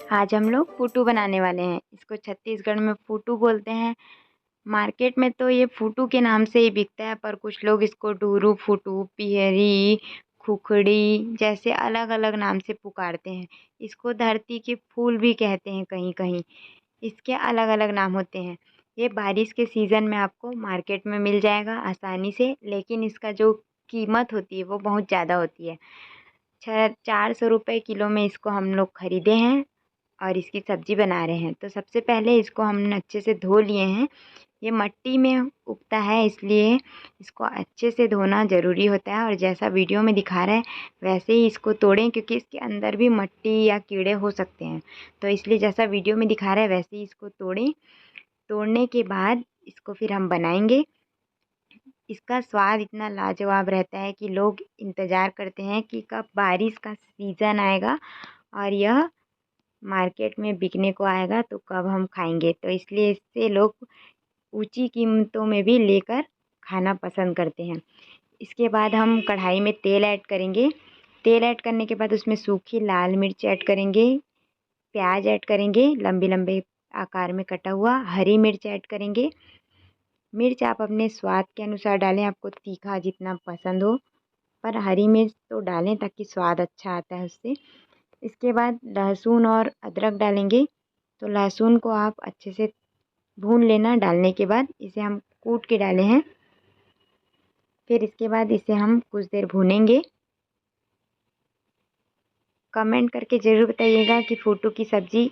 आज हम लोग फूटू बनाने वाले हैं। इसको छत्तीसगढ़ में फूटू बोलते हैं। मार्केट में तो ये फूटू के नाम से ही बिकता है, पर कुछ लोग इसको डूरू फूटू, पिहरी, खुखड़ी जैसे अलग अलग नाम से पुकारते हैं। इसको धरती के फूल भी कहते हैं कहीं कहीं। इसके अलग अलग नाम होते हैं। ये बारिश के सीज़न में आपको मार्केट में मिल जाएगा आसानी से, लेकिन इसका जो कीमत होती है वो बहुत ज़्यादा होती है। 400 रुपये किलो में इसको हम लोग ख़रीदे हैं और इसकी सब्ज़ी बना रहे हैं। तो सबसे पहले इसको हमने अच्छे से धो लिए हैं। ये मिट्टी में उगता है, इसलिए इसको अच्छे से धोना ज़रूरी होता है। और जैसा वीडियो में दिखा रहा है वैसे ही इसको तोड़ें, क्योंकि इसके अंदर भी मिट्टी या कीड़े हो सकते हैं। तो इसलिए जैसा वीडियो में दिखा रहा है वैसे ही इसको तोड़ें। तोड़ने के बाद इसको फिर हम बनाएंगे। इसका स्वाद इतना लाजवाब रहता है कि लोग इंतज़ार करते हैं कि कब बारिश का सीज़न आएगा और यह मार्केट में बिकने को आएगा, तो कब हम खाएंगे। तो इसलिए इससे लोग ऊंची कीमतों में भी लेकर खाना पसंद करते हैं। इसके बाद हम कढ़ाई में तेल ऐड करेंगे। तेल ऐड करने के बाद उसमें सूखी लाल मिर्च ऐड करेंगे, प्याज ऐड करेंगे लंबे लंबे आकार में कटा हुआ, हरी मिर्च ऐड करेंगे। मिर्च आप अपने स्वाद के अनुसार डालें, आपको तीखा जितना पसंद हो, पर हरी मिर्च तो डालें ताकि स्वाद अच्छा आता है उससे। इसके बाद लहसुन और अदरक डालेंगे। तो लहसुन को आप अच्छे से भून लेना। डालने के बाद इसे हम कूट के डाले हैं। फिर इसके बाद इसे हम कुछ देर भूनेंगे। कमेंट करके ज़रूर बताइएगा कि फूटू की सब्ज़ी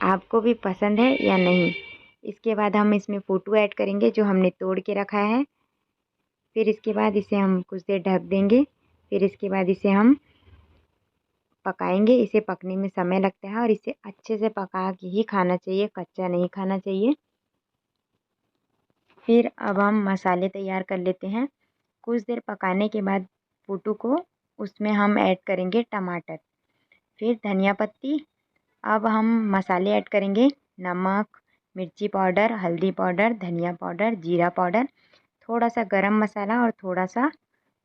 आपको भी पसंद है या नहीं। इसके बाद हम इसमें फूटू ऐड करेंगे जो हमने तोड़ के रखा है। फिर इसके बाद इसे हम कुछ देर ढक देंगे। फिर इसके बाद इसे हम पकाएंगे। इसे पकने में समय लगता है और इसे अच्छे से पका के ही खाना चाहिए, कच्चा नहीं खाना चाहिए। फिर अब हम मसाले तैयार कर लेते हैं। कुछ देर पकाने के बाद फूटू को उसमें हम ऐड करेंगे टमाटर, फिर धनिया पत्ती। अब हम मसाले ऐड करेंगे, नमक, मिर्ची पाउडर, हल्दी पाउडर, धनिया पाउडर, जीरा पाउडर, थोड़ा सा गरम मसाला और थोड़ा सा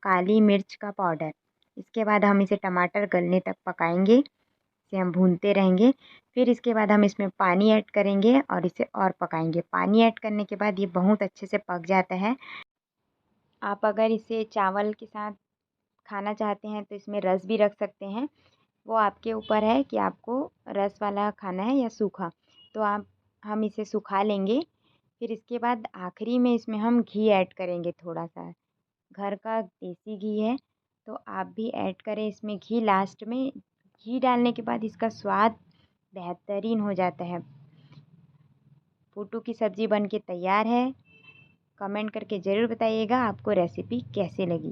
काली मिर्च का पाउडर। इसके बाद हम इसे टमाटर गलने तक पकाएंगे। इसे हम भूनते रहेंगे। फिर इसके बाद हम इसमें पानी ऐड करेंगे और इसे और पकाएंगे। पानी ऐड करने के बाद ये बहुत अच्छे से पक जाता है। आप अगर इसे चावल के साथ खाना चाहते हैं तो इसमें रस भी रख सकते हैं। वो आपके ऊपर है कि आपको रस वाला खाना है या सूखा। तो हम इसे सुखा लेंगे। फिर इसके बाद आखिरी में इसमें हम घी ऐड करेंगे, थोड़ा सा घर का देसी घी है तो आप भी ऐड करें इसमें घी लास्ट में। घी डालने के बाद इसका स्वाद बेहतरीन हो जाता है। फूटू की सब्ज़ी बन के तैयार है। कमेंट करके ज़रूर बताइएगा आपको रेसिपी कैसे लगी।